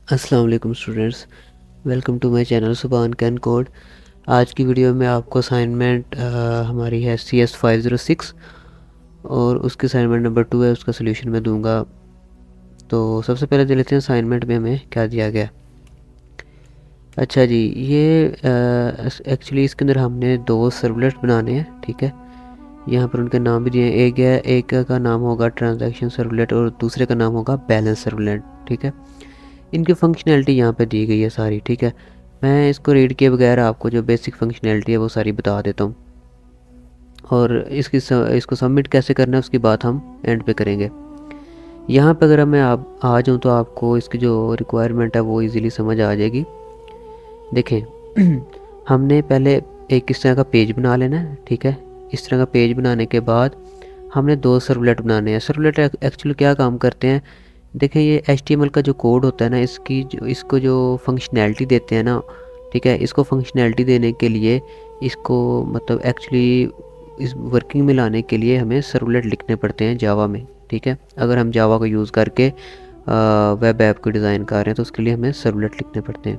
अस्सलाम वालेकुम students, welcome to my channel Subhan can code. आज की वीडियो में आपको असाइनमेंट हमारी है CS 506 और उसकी असाइनमेंट नंबर 2 है, उसका सोल्यूशन मैं दूंगा। तो सबसे पहले देख लेते हैं असाइनमेंट में हमें क्या दिया गया। अच्छा जी, ये एक्चुअली इसके अंदर हमने दो सर्वलेट बनाने हैं, ठीक है। यहाँ पर उनके नाम भी दिए हैं। एक का नाम होगा ट्रांजैक्शन सर्वलेट और दूसरे का नाम होगा बैलेंस सर्वलेट, ठीक है। इनकी फंक्शनैलिटी यहाँ पे दी गई है सारी, ठीक है। मैं इसको रीड किए बगैर आपको जो बेसिक फंक्शनैलिटी है वो सारी बता देता हूँ, और इसको सबमिट कैसे करना है उसकी बात हम एंड पे करेंगे। यहाँ पे अगर मैं आप आ जाऊँ तो आपको इसकी जो रिक्वायरमेंट है वो इजीली समझ आ जाएगी। देखें हमने पहले एक इस तरह का पेज बना लेना है, ठीक है। इस तरह का पेज बनाने के बाद हमने दो सर्वलेट बनाने हैं। सर्वलेट एक्चुअली क्या काम करते हैं, देखें ये HTML का जो कोड होता है ना, इसको जो फंक्शनैलिटी देते हैं ना, ठीक है। इसको फंक्शनैलिटी देने के लिए इसको मतलब एक्चुअली इस वर्किंग में लाने के लिए हमें सर्वलेट लिखने पड़ते हैं जावा में, ठीक है। अगर हम जावा को यूज़ करके वेब ऐप को डिज़ाइन कर रहे हैं तो उसके लिए हमें सर्वलेट लिखने पड़ते हैं।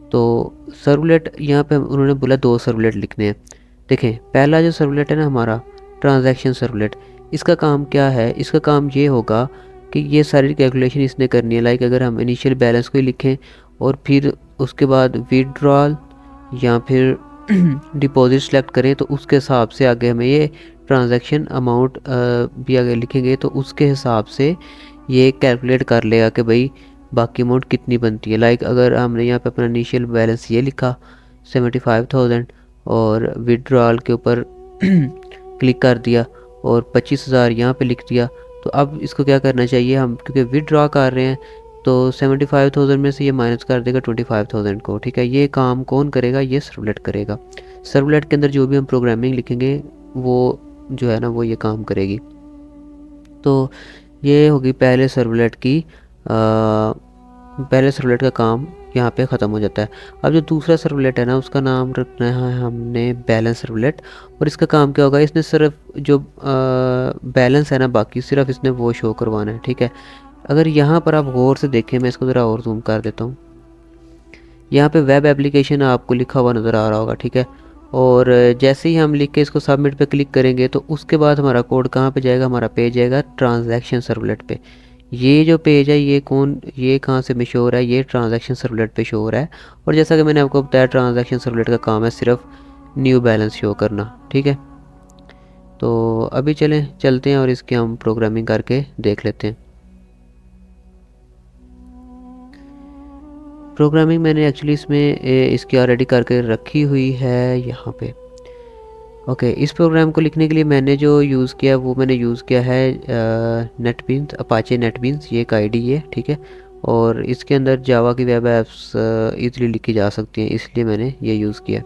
तो सर्वलेट यहाँ पे उन्होंने बोला दो सर्वलेट लिखने हैं। देखें पहला जो सर्वलेट है ना हमारा ट्रांजैक्शन सर्वलेट, इसका काम क्या है, इसका काम ये होगा कि ये सारी कैलकुलेशन इसने करनी है। लाइक अगर हम इनिशियल बैलेंस को ही लिखें और फिर उसके बाद विड्रॉल या फिर डिपॉजिट सेलेक्ट करें तो उसके हिसाब से आगे हमें ये ट्रांजैक्शन अमाउंट भी आगे लिखेंगे तो उसके हिसाब से ये कैलकुलेट कर लेगा कि भाई बाकी अमाउंट कितनी बनती है। लाइक अगर हमने यहाँ पे अपना इनिशियल बैलेंस ये लिखा 75,000 और विड्रॉल के ऊपर क्लिक कर दिया और 25,000 यहाँ पे लिख दिया, तो अब इसको क्या करना चाहिए, हम क्योंकि विड्रॉ कर रहे हैं तो 75,000 में से ये माइनस कर देगा 25,000 को, ठीक है। ये काम कौन करेगा, ये सर्वलेट करेगा। सर्वलेट के अंदर जो भी हम प्रोग्रामिंग लिखेंगे वो जो है ना वो ये काम करेगी। तो ये होगी पहले सर्वलेट का काम यहाँ पे ख़त्म हो जाता है। अब जो दूसरा सर्वलेट है ना उसका नाम रखना है हमने बैलेंस सर्वलेट, और इसका काम क्या होगा, इसने सिर्फ जो बैलेंस है ना बाकी सिर्फ इसने वो शो करवाना है, ठीक है। अगर यहाँ पर आप गौर से देखें, मैं इसको ज़रा और जूम कर देता हूँ। यहाँ पे वेब एप्लीकेशन आपको लिखा हुआ नज़र आ रहा होगा, ठीक है। और जैसे ही हम लिख के इसको सबमिट पे क्लिक करेंगे तो उसके बाद हमारा कोड कहाँ पे जाएगा, हमारा पेज जाएगा ट्रांजैक्शन सर्वलेट पे। ये जो पेज है ये कहाँ से शो हो रहा है, ये ट्रांजैक्शन सर्वलेट पे शो हो रहा है। और जैसा कि मैंने आपको बताया ट्रांजैक्शन सर्वलेट का काम है सिर्फ न्यू बैलेंस शो करना, ठीक है। तो अभी चलते हैं और इसकी हम प्रोग्रामिंग करके देख लेते हैं। प्रोग्रामिंग मैंने एक्चुअली इसमें इसकी ऑलरेडी करके रखी हुई है यहाँ पे। ओके, इस प्रोग्राम को लिखने के लिए मैंने जो यूज़ किया वो मैंने यूज़ किया है नेटबीन्स, अपाचे नेटबीन्स, ये एक आईडी है, ठीक है। और इसके अंदर जावा की वेब ऐप्स ईज़िली लिखी जा सकती हैं, इसलिए मैंने ये यूज़ किया।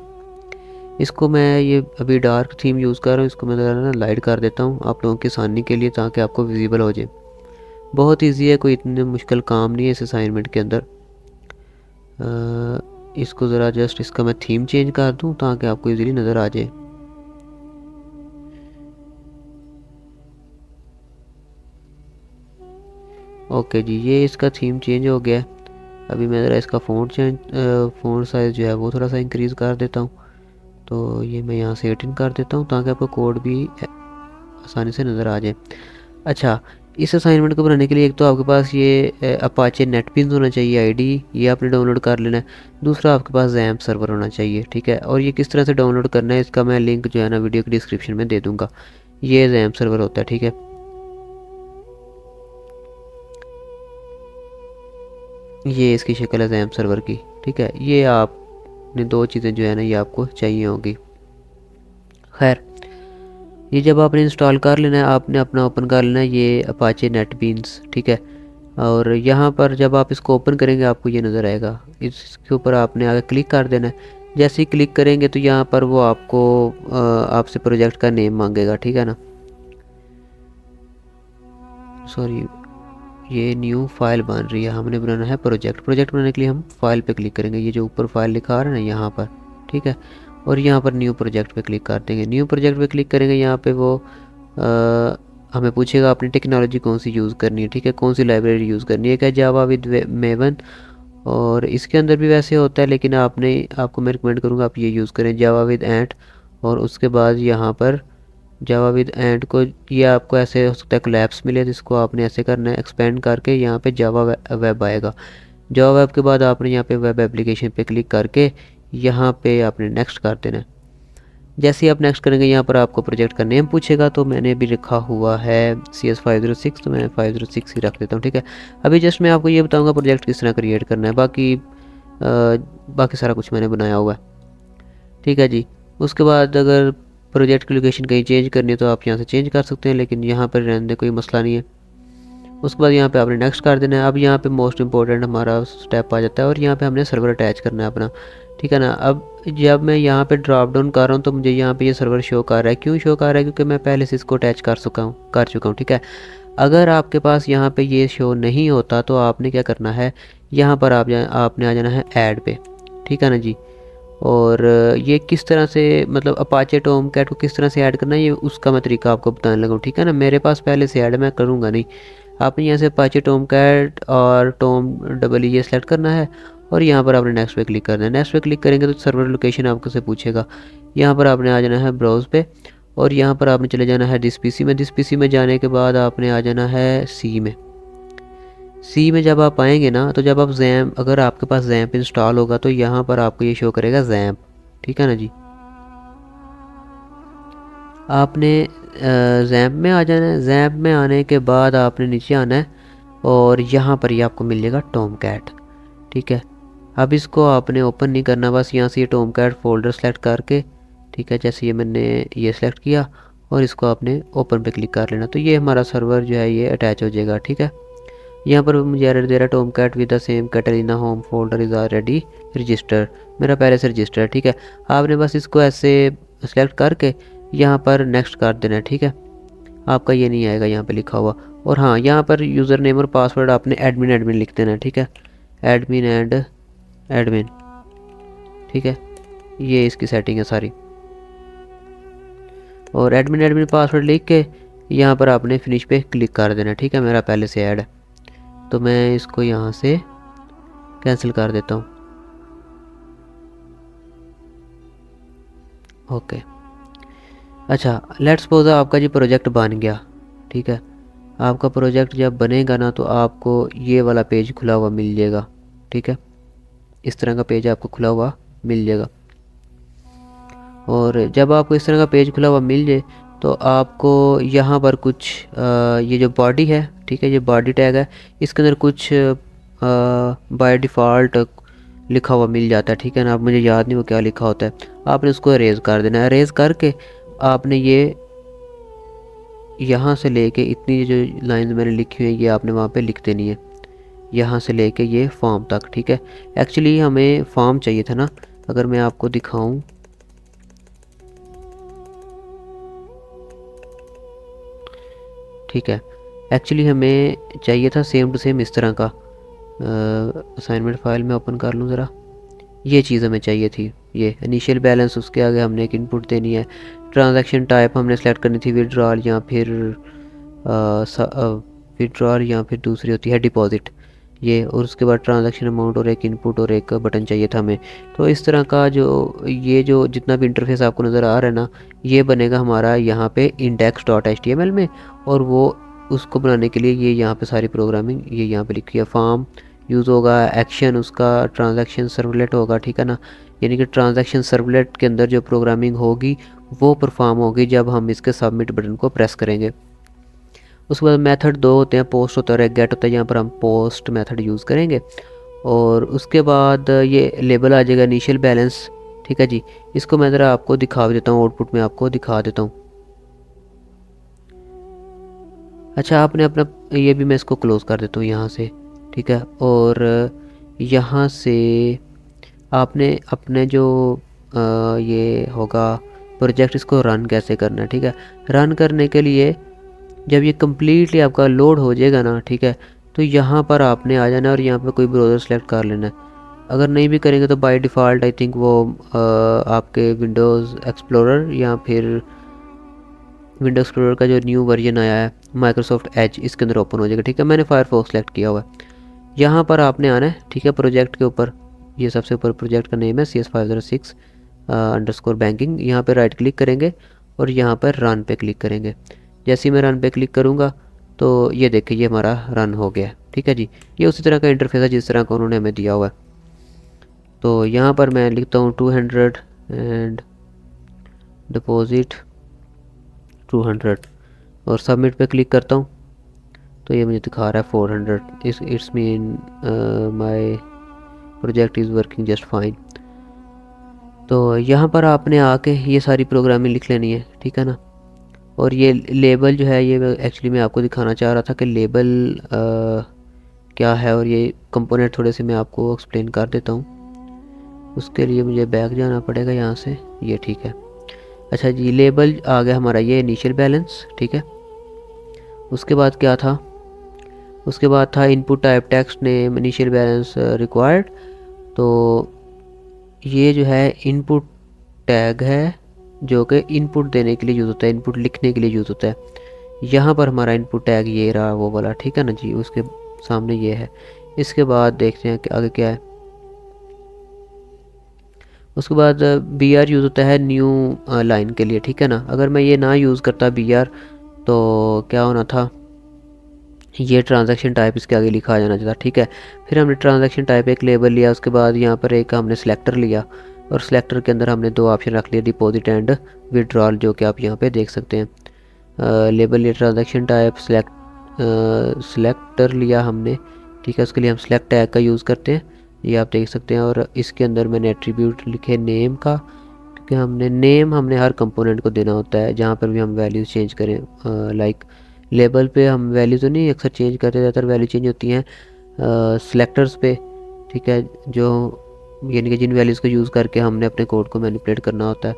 इसको मैं ये अभी डार्क थीम यूज़ कर रहा हूँ, इसको मैं ज़रा ना लाइट कर देता हूँ आप लोगों की आसानी के लिए ताकि आपको विजिबल हो जाए। बहुत ईजी है, कोई इतने मुश्किल काम नहीं है इस असाइनमेंट के अंदर। इसको ज़रा जस्ट इसका मैं थीम चेंज कर दूँ ताकि आपको इजीली नज़र आ जाए। ओके जी, ये इसका थीम चेंज हो गया है। अभी मैं ज़रा इसका फ़ॉन्ट साइज़ जो है वो थोड़ा सा इंक्रीज़ कर देता हूँ। तो ये मैं यहाँ से 18 कर देता हूँ ताकि आपको कोड भी आसानी से नज़र आ जाए। अच्छा, इस असाइनमेंट को बनाने के लिए एक तो आपके पास ये अपाचे नेटबीन्स होना चाहिए आईडी, ये आपने डाउनलोड कर लेना है। दूसरा आपके पास जैम्प सर्वर होना चाहिए, ठीक है। और ये किस तरह से डाउनलोड करना है इसका मैं लिंक जो है ना वीडियो की डिस्क्रिप्शन में दे दूँगा। ये जैम्प सर्वर होता है, ठीक है। ये इसकी शक्ल है जैम्प सर्वर की, ठीक है। ये आपने दो चीज़ें जो है ना ये आपको चाहिए होंगी। खैर, ये जब आपने इंस्टॉल कर लेना है आपने अपना ओपन कर लेना है ये अपाचे नेटबीन्स, ठीक है। और यहाँ पर जब आप इसको ओपन करेंगे आपको ये नज़र आएगा, इसके ऊपर आपने आगे क्लिक कर देना है। जैसे ही क्लिक करेंगे तो यहाँ पर वो आपको आपसे प्रोजेक्ट का नेम मांगेगा, ठीक है ना। सॉरी, ये न्यू फाइल बन रही है, हमने बनाना है प्रोजेक्ट बनाने के लिए हम फाइल पे क्लिक करेंगे, ये जो ऊपर फाइल लिखा आ रहा है ना यहाँ पर, ठीक है। और यहाँ पर न्यू प्रोजेक्ट पे क्लिक कर देंगे। न्यू प्रोजेक्ट पे क्लिक करेंगे, यहाँ पे वो हमें पूछेगा अपनी टेक्नोलॉजी कौन सी यूज़ करनी है, ठीक है, कौन सी लाइब्रेरी यूज़ करनी है, क्या जावा विद मेवन, और इसके अंदर भी वैसे होता है, लेकिन आपको मैं रिकमेंड करूँगा आप ये यूज़ करें जावा विद एंट। और उसके बाद यहाँ पर जावा विद एंट को ये आपको ऐसे हो सकता है कोलैप्स मिले, जिसको आपने ऐसे करना है एक्सपेंड करके, यहाँ पे जावा वेब आएगा। जावा वेब के बाद आपने यहाँ पे वेब एप्लीकेशन पे क्लिक करके यहाँ पे आपने नेक्स्ट कर देना है। जैसे ही आप नेक्स्ट करेंगे यहाँ पर आपको प्रोजेक्ट का नेम पूछेगा, तो मैंने भी लिखा हुआ है CS506, तो मैं 506 ही रख देता हूँ, ठीक है। अभी जस्ट मैं आपको ये बताऊँगा प्रोजेक्ट किस तरह क्रिएट करना है, बाकी सारा कुछ मैंने बनाया हुआ है, ठीक है जी। उसके बाद अगर प्रोजेक्ट की लोकेशन कहीं चेंज करनी है तो आप यहाँ से चेंज कर सकते हैं, लेकिन यहाँ पर रहने दें, कोई मसला नहीं है। उसके बाद यहाँ पे आपने नेक्स्ट कर देना है। अब यहाँ पे मोस्ट इंपॉर्टेंट हमारा स्टेप आ जाता है, और यहाँ पे हमने सर्वर अटैच करना है अपना, ठीक है ना। अब जब मैं यहाँ पे ड्रॉप डाउन कर रहा हूँ तो मुझे यहाँ पे ये सर्वर शो कर रहा है। क्यों शो कर रहा है? क्योंकि मैं पहले से इसको अटैच कर चुका हूँ, ठीक है। अगर आपके पास यहाँ पे ये शो नहीं होता तो आपने क्या करना है, यहाँ पर आपने आ जाना है ऐड पे, ठीक है ना जी। और ये किस तरह से, मतलब अपाचे टॉम कैट को किस तरह से ऐड करना है, ये उसका मैं तरीका आपको बताने लगा हूँ, ठीक है ना। मेरे पास पहले से ऐड मैं करूँगा नहीं। आपने यहाँ से अपाचे टॉम कैट और टॉम डबल ये सेलेक्ट करना है, और यहाँ पर आपने नेक्स्ट पे क्लिक करना है। नेक्स्ट पे क्लिक करेंगे तो सर्वर लोकेशन आपको से पूछेगा। यहाँ पर आपने आ जाना है ब्राउज़ पे, और यहाँ पर आपने चले जाना है दिस पीसी में। दिस पीसी में जाने के बाद आपने आ जाना है सी में। सी में जब आप आएंगे ना, तो जब आप जैम्प, अगर आपके पास जैम्प इंस्टॉल होगा तो यहाँ पर आपको ये शो करेगा जैम्प, ठीक है ना जी। आपने जैम्प में आ जाना है। जैम्प में आने के बाद आपने नीचे आना है, और यहाँ पर ये आपको मिलेगा टॉम कैट, ठीक है। अब इसको आपने ओपन नहीं करना, बस यहाँ से ये टॉम कैट फोल्डर सेलेक्ट करके, ठीक है, जैसे ये मैंने ये सेलेक्ट किया, और इसको आपने ओपन पे क्लिक कर लेना, तो ये हमारा सर्वर जो है ये अटैच हो जाएगा, ठीक है। यहाँ पर मुझे एरर दे रहा है Tomcat with the same Catalina home folder is already register, मेरा पहले से रजिस्टर है, ठीक है। आपने बस इसको ऐसे सेलेक्ट करके यहाँ पर नेक्स्ट कर देना है, ठीक है। आपका ये नहीं आएगा यहाँ पे लिखा हुआ। और हाँ, यहाँ पर यूज़र नेम और पासवर्ड आपने एडमिन लिख देना है, ठीक है, एडमिन एंड एडमिन, ठीक है। ये इसकी सेटिंग है सारी। और एडमिन पासवर्ड लिख के यहाँ पर आपने फिनिश पे क्लिक कर देना, ठीक है। मेरा पहले से ऐड है, तो मैं इसको यहाँ से कैंसिल कर देता हूँ, ओके। अच्छा, लेट्स सपोज आपका जी प्रोजेक्ट बन गया, ठीक है। आपका प्रोजेक्ट जब बनेगा ना, तो आपको ये वाला पेज खुला हुआ मिल जाएगा, ठीक है। इस तरह का पेज आपको खुला हुआ मिल जाएगा। और जब आपको इस तरह का पेज खुला हुआ मिल जाए, तो आपको यहाँ पर कुछ ये जो बॉडी है, ठीक है, ये बॉडी टैग है, इसके अंदर कुछ बाय डिफ़ॉल्ट लिखा हुआ मिल जाता है, ठीक है ना। अब मुझे याद नहीं वो क्या लिखा होता है। आपने उसको अरेज कर देना है। अरेज करके आपने ये यहाँ से लेके इतनी जो लाइंस मैंने लिखी हुई है ये आपने वहाँ पे लिख देनी है, यहाँ से लेके ये फॉर्म तक, ठीक है। एक्चुअली हमें फॉर्म चाहिए था ना, अगर मैं आपको दिखाऊं, ठीक है, एक्चुअली हमें चाहिए था सेम टू सेम इस तरह का। असाइनमेंट फाइल में ओपन कर लूँ ज़रा, ये चीज़ हमें चाहिए थी। ये इनिशियल बैलेंस, उसके आगे हमने एक इनपुट देनी है। ट्रांजैक्शन टाइप हमने सेलेक्ट करनी थी विड्रॉल या फिर विड्रॉल, या फिर दूसरी होती है डिपॉजिट ये। और उसके बाद ट्रांजैक्शन अमाउंट और एक इनपुट और एक बटन चाहिए था हमें। तो इस तरह का ये जो जितना भी इंटरफेस आपको नज़र आ रहा है ना, ये बनेगा हमारा यहाँ पे index.html में। और वो उसको बनाने के लिए ये यहाँ पे सारी प्रोग्रामिंग ये यहाँ पे लिखी है। फॉर्म यूज़ होगा, एक्शन उसका ट्रांजैक्शन सर्वलेट होगा, ठीक है ना। यानी कि ट्रांजैक्शन सर्वलेट के अंदर जो प्रोग्रामिंग होगी वो परफॉर्म होगी जब हम इसके सबमिट बटन को प्रेस करेंगे। उसके बाद मेथड दो होते हैं, पोस्ट होता है और एक गेट होता है। यहाँ पर हम पोस्ट मेथड यूज़ करेंगे। और उसके बाद ये लेबल आ जाएगा इनिशियल बैलेंस, ठीक है जी। इसको मैं ज़रा आपको दिखा देता हूँ, आउटपुट में आपको दिखा देता हूँ। अच्छा, आपने अपना ये भी मैं इसको क्लोज़ कर देता हूँ यहाँ से, ठीक है। और यहाँ से आपने अपने जो ये होगा प्रोजेक्ट, इसको रन कैसे करना है, ठीक है। रन करने के लिए जब ये कम्प्लीटली आपका लोड हो जाएगा ना, ठीक है, तो यहाँ पर आपने आ जाना और यहाँ पर कोई ब्राउज़र सेलेक्ट कर लेना है। अगर नहीं भी करेंगे तो बाय डिफ़ॉल्ट आई थिंक वो आपके विंडोज़ एक्सप्लोरर या फिर विंडो एक्सप्लोरर का जो न्यू वर्जन आया है माइक्रोसॉफ्ट एज, इसके अंदर ओपन हो जाएगा। ठीक है, मैंने फायरफॉक्स सेलेक्ट किया हुआ है। यहाँ पर आपने आना है, ठीक है, प्रोजेक्ट के ऊपर, ये सबसे ऊपर प्रोजेक्ट का नेम है CS506 अंडरस्कोर बैंकिंग। यहाँ पे राइट क्लिक करेंगे और यहाँ पर रन पे क्लिक करेंगे। जैसे ही मैं रन पे क्लिक करूँगा तो ये देखिए ये हमारा रन हो गया। ठीक है जी, ये उसी तरह का इंटरफेस है जिस तरह का उन्होंने हमें दिया हुआ है। तो यहाँ पर मैं लिखता हूँ 200 एंड डिपॉजिट 200 और सबमिट पे क्लिक करता हूँ तो ये मुझे दिखा रहा है 400। It's mean my project is working just fine. तो यहाँ पर आपने आके ये सारी प्रोग्रामिंग लिख लेनी है, ठीक है ना। और ये लेबल जो है, ये एक्चुअली मैं आपको दिखाना चाह रहा था कि लेबल क्या है, और ये कंपोनेंट थोड़े से मैं आपको एक्सप्लेन कर देता हूँ। उसके लिए मुझे बैक जाना पड़ेगा यहाँ से, ये ठीक है। अच्छा जी, लेबल आ गया हमारा ये इनिशियल बैलेंस, ठीक है। उसके बाद क्या था, उसके बाद था input type text name initial balance required. तो ये जो है इनपुट टैग है जो कि इनपुट देने के लिए यूज़ होता है, इनपुट लिखने के लिए यूज़ होता है। यहाँ पर हमारा इनपुट टैग ये रहा वो वाला, ठीक है ना जी, उसके सामने ये है। इसके बाद देखते हैं कि आगे क्या है। उसके बाद BR यूज़ होता है न्यू लाइन के लिए, ठीक है ना। अगर मैं ये ना यूज़ करता BR तो क्या होना था, ये ट्रांजैक्शन टाइप इसके आगे लिखा आ जाना चाहिए, ठीक है। फिर हमने ट्रांजैक्शन टाइप एक लेबल लिया, उसके बाद यहाँ पर एक हमने सिलेक्टर लिया और सिलेक्टर के अंदर हमने दो ऑप्शन रख लिए, डिपॉजिट एंड विड्रॉल, जो कि आप यहाँ पे देख सकते हैं। लेबल लिया, ट्रांजैक्शन टाइप सिलेक्टर लिया हमने, ठीक है। उसके लिए हम सिलेक्ट टैग का यूज़ करते हैं, ये आप देख सकते हैं। और इसके अंदर मैंने एट्रीब्यूट लिखे नेम का, क्योंकि हमने हर कंपोनेंट को देना होता है जहाँ पर भी हम वैल्यूज़ चेंज करें। लाइक लेबल पे हम वैल्यू तो नहीं अक्सर चेंज करते, ज़्यादातर वैल्यू चेंज होती हैं सिलेक्टर्स पे, ठीक है, जो यानी कि जिन वैल्यूज़ को यूज़ करके हमने अपने कोड को मैनिपुलेट करना होता है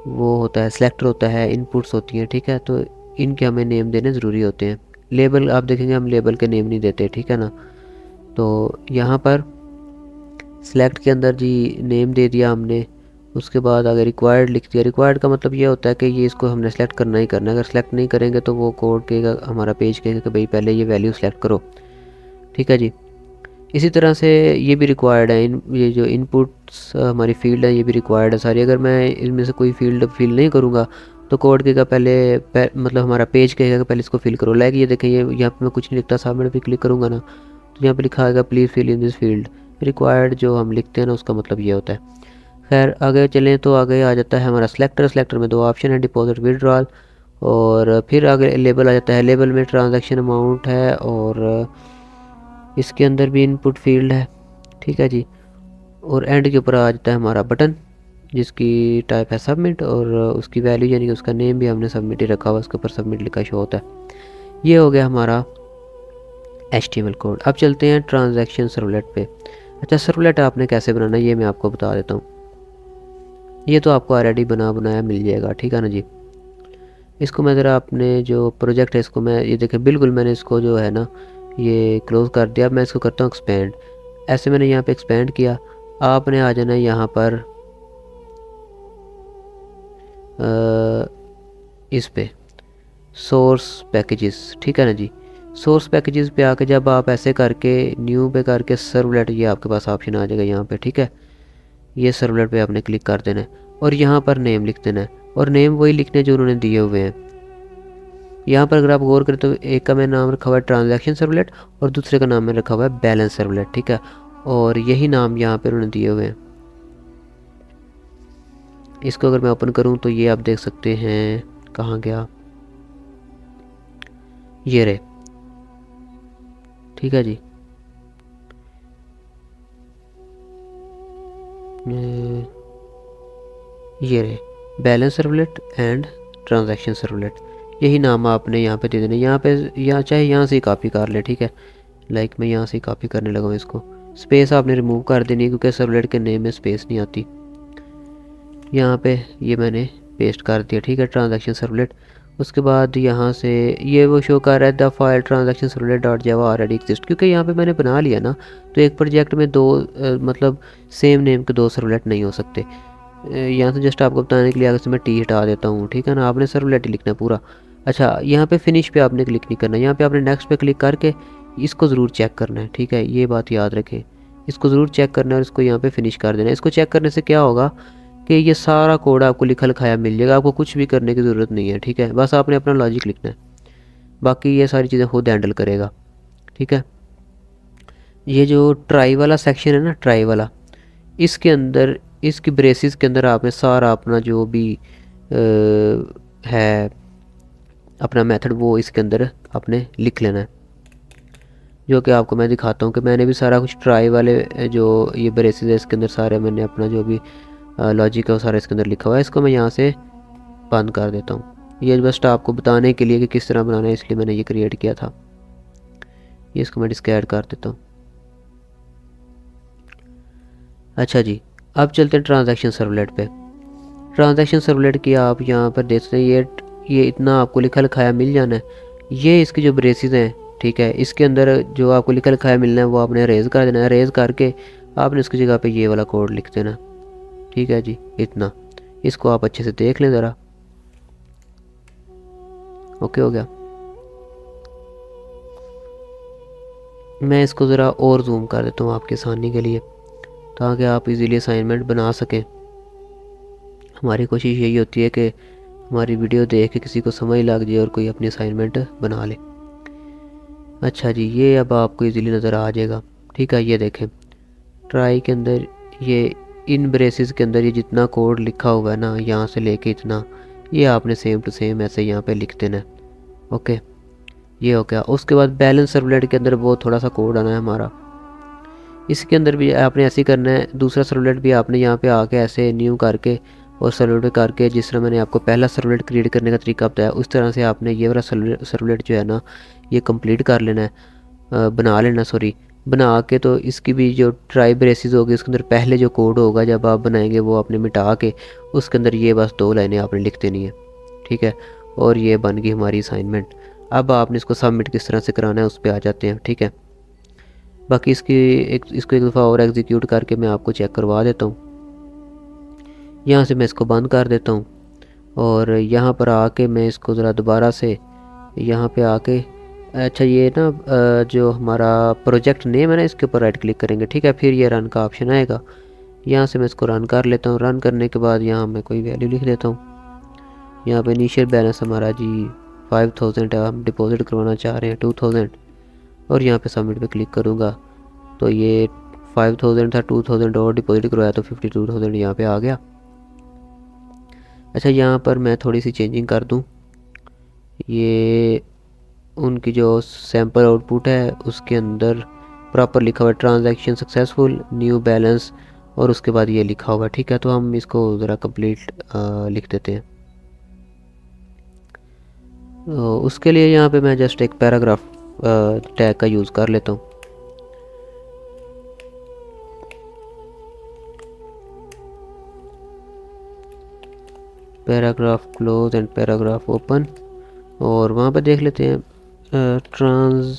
वो होता है सिलेक्टर, होता है इनपुट्स होती हैं, ठीक है। तो इनके हमें नेम देने ज़रूरी होते हैं। लेबल आप देखेंगे हम लेबल के नेम नहीं देते, ठीक है ना। तो यहाँ पर सिलेक्ट के अंदर जी नेम दे दिया हमने। उसके बाद अगर रिक्वायर्ड लिख दिया, रिक्वायर्ड का मतलब ये होता है कि ये इसको हमने सेलेक्ट करना ही करना है। अगर सेलेक्ट नहीं करेंगे तो वो कोड कहेगा, हमारा पेज कहेगा कि भाई पहले ये वैल्यू सेलेक्ट करो, ठीक है जी। इसी तरह से ये भी रिक्वायर्ड है, ये जो इनपुट्स हमारी फील्ड है ये भी रिक्वायर्ड है सारी। अगर मैं इनमें से कोई फील्ड फिल नहीं करूँगा तो कोड कहेगा मतलब हमारा पेज कहेगा कि पहले इसको फिल करो। लाइक ये देखें, ये यहाँ पे मैं कुछ नहीं लिखता, सबमिट पे क्लिक करूँगा ना तो यहाँ पे लिखा आएगा please fill in this field. Required जो हम लिखते हैं ना उसका मतलब ये होता है। खैर आगे चलें तो आगे आ जाता है हमारा सिलेक्टर में दो ऑप्शन है, डिपॉजिट विड्रॉल। और फिर आगे लेबल आ जाता है, लेबल में ट्रांजैक्शन अमाउंट है और इसके अंदर भी इनपुट फील्ड है, ठीक है जी। और एंड के ऊपर आ जाता है हमारा बटन जिसकी टाइप है सबमिट, और उसकी वैल्यू यानी कि उसका नेम भी हमने सबमिट ही रखा हुआ, उसके ऊपर सबमिट लिखा शो होता है। ये हो गया हमारा HTML कोड। अब चलते हैं ट्रांजैक्शन सर्वलेट पे। अच्छा, सर्वलेट आपने कैसे बनाना है ये मैं आपको बता देता हूँ। ये तो आपको ऑलरेडी बनाया मिल जाएगा, ठीक है ना जी। इसको मैं ज़रा अपने जो प्रोजेक्ट है इसको मैं ये देखें, बिल्कुल मैंने इसको जो है ना ये क्लोज़ कर दिया। अब मैं इसको करता हूँ एक्सपेंड। ऐसे मैंने यहाँ पे एक्सपेंड किया। आपने आ जाना है यहाँ पर इस पे सोर्स पैकेजेस, ठीक है ना जी। सोर्स पैकेजेस पे आके जब आप ऐसे करके न्यू पे करके सर्वलेट, ये आपके पास ऑप्शन आ जाएगा यहाँ पे, ठीक है। ये सर्वलेट पे आपने क्लिक कर देना है और यहाँ पर नेम लिख देना है, और नेम वही लिखने जो उन्होंने दिए हुए हैं। यहाँ पर अगर आप गौर करें तो एक का मैंने नाम रखा हुआ है ट्रांजैक्शन सर्वलेट और दूसरे का नाम मैंने रखा हुआ है बैलेंस सर्वलेट, ठीक है। और यही नाम यहाँ पर उन्होंने दिए हुए हैं। इसको अगर मैं ओपन करूँ तो ये आप देख सकते हैं, कहाँ गया, ये रहे, ठीक है जी। ये रहे balance servlet and transaction servlet, यही नाम आपने यहाँ पे दे देना। यहाँ पे चाहे यहाँ से ही कॉपी कर ले, ठीक है। लाइक मैं यहाँ से ही कॉपी करने लगा हूँ इसको। स्पेस आपने रिमूव कर देनी क्योंकि सर्वलेट के नेम में स्पेस नहीं आती। यहाँ पे ये मैंने पेस्ट कर दिया, ठीक है, ट्रांजैक्शन सर्वलेट। उसके बाद यहाँ से ये वो शो कर रहा है the file transaction servlet dot Java already exist, क्योंकि यहाँ पे मैंने बना लिया ना। तो एक प्रोजेक्ट में दो मतलब सेम नेम के दो सर्वलेट नहीं हो सकते। यहाँ से जस्ट आपको बताने के लिए अगर से मैं टी हटा देता हूँ, ठीक है ना। आपने सर्वलेट ही लिखना है पूरा। अच्छा, यहाँ पे फिनिश पे आपने क्लिक नहीं करना, यहाँ पे आपने नेक्स्ट पे क्लिक करके इसको ज़रूर चेक करना है, ठीक है। ये बात याद रखें, इसको ज़रूर चेक करना है और इसको यहाँ पे फिनिश कर देना है। इसको चेक करने से क्या होगा कि ये सारा कोड आपको लिखा लिखाया मिल जाएगा, आपको कुछ भी करने की ज़रूरत नहीं है, ठीक है। बस आपने अपना लॉजिक लिखना है, बाकी ये सारी चीज़ें खुद हैंडल करेगा, ठीक है। ये जो ट्राई वाला सेक्शन है ना, ट्राई वाला, इसके अंदर, इसकी ब्रेसिस के अंदर आपने सारा अपना जो भी है अपना मेथड, वो इसके अंदर आपने लिख लेना है, जो कि आपको मैं दिखाता हूँ कि मैंने भी सारा कुछ ट्राई वाले जो ये ब्रेसिस है इसके अंदर सारे मैंने अपना जो भी लॉजिक है वो सारा इसके अंदर लिखा हुआ है। इसको मैं यहाँ से बंद कर देता हूँ। ये बस आपको बताने के लिए कि किस तरह बनाना है, इसलिए मैंने ये क्रिएट किया था। ये इसको मैं डिस्कार्ड कर देता हूँ। अच्छा जी, अब चलते हैं ट्रांजैक्शन सर्वलेट पे। ट्रांजैक्शन सर्वलेट की आप यहाँ पर देखते हैं, ये इतना आपको लिखा लिखाया मिल जाना है। ये इसकी जो ब्रेसिस हैं, ठीक है, इसके अंदर जो आपको लिखा लिखाया मिलना है वो आपने रेज़ कर देना है। रेज़ करके आपने उसकी जगह पे ये वाला कोड लिख देना, ठीक है जी। इतना, इसको आप अच्छे से देख लें ज़रा। ओके हो गया। मैं इसको ज़रा और जूम कर देता हूँ आपके आसानी के लिए, ताकि आप इजीली असाइनमेंट बना सकें। हमारी कोशिश यही होती है कि हमारी वीडियो देख के किसी को समझ लग जाए और कोई अपनी असाइनमेंट बना ले। अच्छा जी, ये अब आपको इजीली नज़र आ जाएगा, ठीक है। ये देखें, ट्राई के अंदर ये इन ब्रेसिस के अंदर ये जितना कोड लिखा हुआ है ना, यहाँ से लेके इतना, ये आपने सेम टू सेम ऐसे यहाँ पे लिख देना है। ओके, ये हो गया। उसके बाद बैलेंस सर्वलेट के अंदर वो थोड़ा सा कोड आना है हमारा, इसके अंदर भी आपने ऐसे ही करना है। दूसरा सर्वलेट भी आपने यहाँ पे आके ऐसे न्यू करके और सर्वलेट करके, जिस तरह मैंने आपको पहला सर्वलेट क्रिएट करने का तरीका बताया, उस तरह से आपने ये वाला सर्वलेट जो है ना, ये कंप्लीट कर लेना है, बना लेना, सॉरी, बना के। तो इसकी भी जो ट्राई ब्रेसिस होगी उसके अंदर पहले जो कोड होगा जब आप बनाएंगे वो आपने मिटा के उसके अंदर ये बस 2 लाइनें आपने लिख देनी है, ठीक है। और ये बन गई हमारी असाइनमेंट। अब आपने इसको सबमिट किस तरह से कराना है उस पर आ जाते हैं, ठीक है। बाकी इसको एक दफ़ा और एग्जीक्यूट करके मैं आपको चेक करवा देता हूँ। यहाँ से मैं इसको बंद कर देता हूँ और यहाँ पर आके मैं इसको ज़रा दोबारा से यहाँ पे आके, अच्छा ये ना जो हमारा प्रोजेक्ट नेम है ना, इसके ऊपर राइट क्लिक करेंगे, ठीक है। फिर ये रन का ऑप्शन आएगा, यहाँ से मैं इसको रन कर लेता हूँ। रन करने के बाद यहाँ मैं कोई वैल्यू लिख देता हूँ। यहाँ पे इनिशियल बैलेंस हमारा जी 5000 है, हम डिपॉजिट करवाना चाह रहे हैं 2000, और यहाँ पे सबमिट पे क्लिक करूँगा तो ये 5000 था, 2000 और डिपॉजिट करवाया तो 52000 यहाँ पे आ गया। अच्छा, यहाँ पर मैं थोड़ी सी चेंजिंग कर दूँ। ये उनकी जो सैम्पल आउटपुट है उसके अंदर प्रॉपर लिखा हुआ है ट्रांजैक्शन सक्सेसफुल, न्यू बैलेंस, और उसके बाद ये लिखा हुआ है, ठीक है। तो हम इसको ज़रा कंप्लीट लिख देते हैं। तो उसके लिए यहाँ पे मैं जस्ट एक पैराग्राफ टैग का यूज़ कर लेता हूँ। Paragraph close and paragraph open, और वहाँ पे देख लेते हैं ट्रांजैक्शन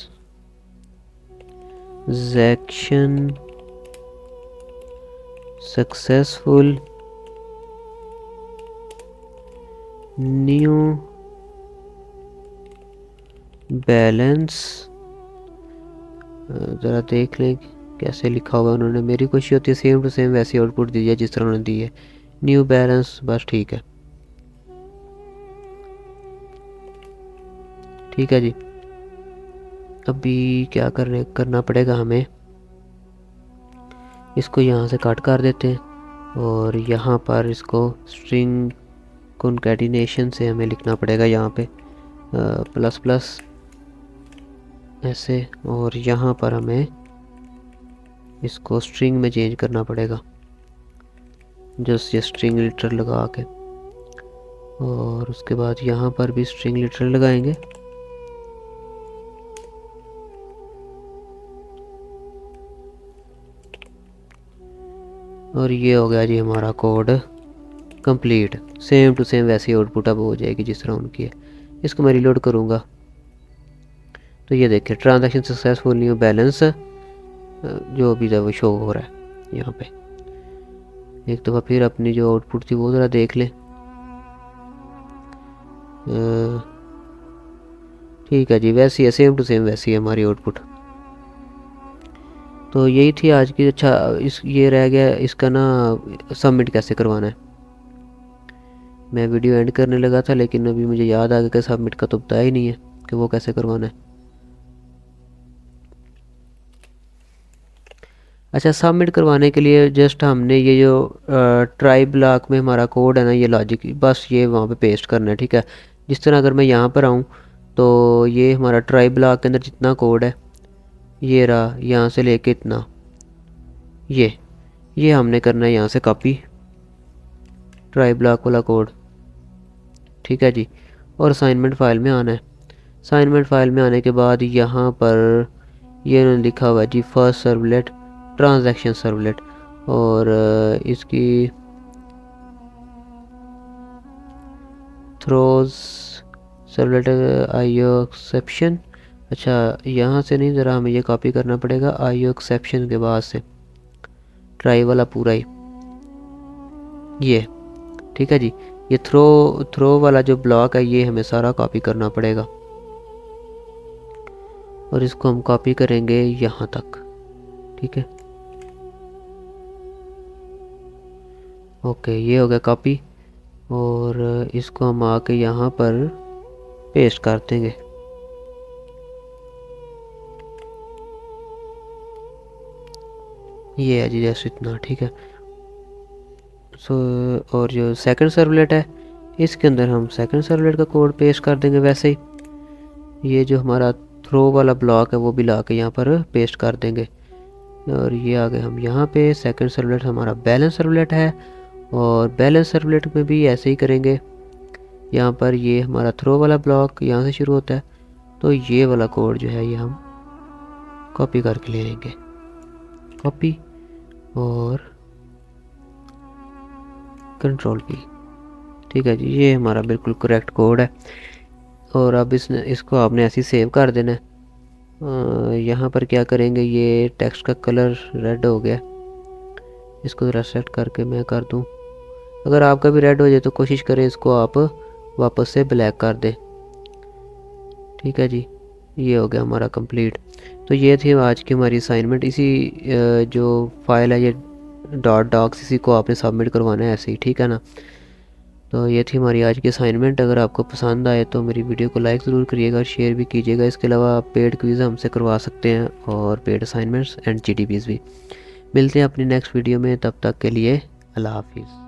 सक्सेसफुल, न्यू बैलेंस। ज़रा देख लें कैसे लिखा हुआ है उन्होंने। मेरी कोशिश होती है सेम टू सेम वैसी आउटपुट दीजिए जिस तरह उन्होंने दी है। न्यू बैलेंस, बस ठीक है, ठीक है जी। अभी क्या करना पड़ेगा हमें, इसको यहाँ से कट कर देते हैं और यहाँ पर इसको स्ट्रिंग कॉन्कैटिनेशन से हमें लिखना पड़ेगा, यहाँ पे प्लस प्लस ऐसे, और यहाँ पर हमें इसको स्ट्रिंग में चेंज करना पड़ेगा, जस्ट ये स्ट्रिंग लिटरल लगा के, और उसके बाद यहाँ पर भी स्ट्रिंग लिटरल लगाएंगे। और ये हो गया जी हमारा code complete. Same to same वैसी आउटपुट अब हो जाएगी जिस तरह उनकी है। इसको मैं रिलोड करूँगा तो ये देखिए ट्रांजैक्शन सक्सेसफुल, न्यू बैलेंस जो भी था वो शो हो रहा है यहाँ पे। एक दफ़ा फिर अपनी जो आउटपुट थी वो ज़रा देख लें। ठीक है जी, वैसी है, सेम टू सेम वैसी है हमारी आउटपुट। तो यही थी आज की। अच्छा, ये रह गया इसका ना सबमिट कैसे करवाना है। मैं वीडियो एंड करने लगा था लेकिन अभी मुझे याद आ गया कि सबमिट का तो बताया ही नहीं है कि वो कैसे करवाना है। अच्छा, सबमिट करवाने के लिए जस्ट हमने ये जो ट्राई ब्लॉक में हमारा कोड है ना, ये लॉजिक, बस ये वहाँ पे पेस्ट करना है। ठीक है, जिस तरह अगर मैं यहाँ पर आऊँ तो ये हमारा ट्राई ब्लॉक के अंदर जितना कोड है ये रहा, यहाँ से लेके इतना, ये हमने करना है यहाँ से कॉपी, ट्राई ब्लॉक वाला कोड। ठीक है जी, और असाइनमेंट फ़ाइल में आना है। असाइनमेंट फ़ाइल में आने के बाद यहाँ पर ये उन्होंने लिखा हुआ है जी फर्स्ट सर्वलेट ट्रांजैक्शन सर्वलेट, और इसकी थ्रोज सर्वलेट आईओ एक्सेप्शन। अच्छा, यहाँ से नहीं, ज़रा हमें ये कॉपी करना पड़ेगा आईओ एक्सेप्शन के बाद से, ट्राई वाला पूरा ही ये। ठीक है जी, ये थ्रो वाला जो ब्लॉक है ये हमें सारा कॉपी करना पड़ेगा, और इसको हम कॉपी करेंगे यहाँ तक। ठीक है, ओके, ये हो गया कॉपी, और इसको हम आके यहाँ पर पेस्ट कर देंगे। ये है जी जैसे इतना। ठीक है, और जो सेकंड सर्वलेट है इसके अंदर हम सेकंड सर्वलेट का कोड पेस्ट कर देंगे वैसे ही। ये जो हमारा थ्रो वाला ब्लॉक है वो भी ला के यहाँ पर पेस्ट कर देंगे, और ये आ गए हम यहाँ पे। सेकंड सर्वलेट हमारा बैलेंस सर्वलेट है, और बैलेंस सर्वलेट में भी ऐसे ही करेंगे। यहाँ पर ये हमारा थ्रो वाला ब्लॉक यहाँ से शुरू होता है, तो ये वाला कोड जो है ये हम कॉपी करके ले आएंगे, कॉपी और कंट्रोल की। ठीक है जी, ये हमारा बिल्कुल करेक्ट कोड है, और अब इसको आपने ऐसे ही सेव कर देना है। यहाँ पर क्या करेंगे, ये टेक्स्ट का कलर रेड हो गया, इसको ज़रा सेट करके मैं कर दूँ। अगर आपका भी रेड हो जाए तो कोशिश करें इसको आप वापस से ब्लैक कर दें। ठीक है जी, ये हो गया हमारा कंप्लीट। तो ये थी आज की हमारी असाइनमेंट। इसी जो फाइल है ये .docs, इसी को आपने सबमिट करवाना है ऐसे ही। ठीक है ना, तो ये थी हमारी आज की असाइनमेंट। अगर आपको पसंद आए तो मेरी वीडियो को लाइक ज़रूर करिएगा और शेयर भी कीजिएगा। इसके अलावा आप पेड क्विज़ हमसे करवा सकते हैं, और पेड असाइनमेंट्स एंड GDPs भी। मिलते हैं अपनी नेक्स्ट वीडियो में, तब तक के लिए अल्लाह हाफिज़।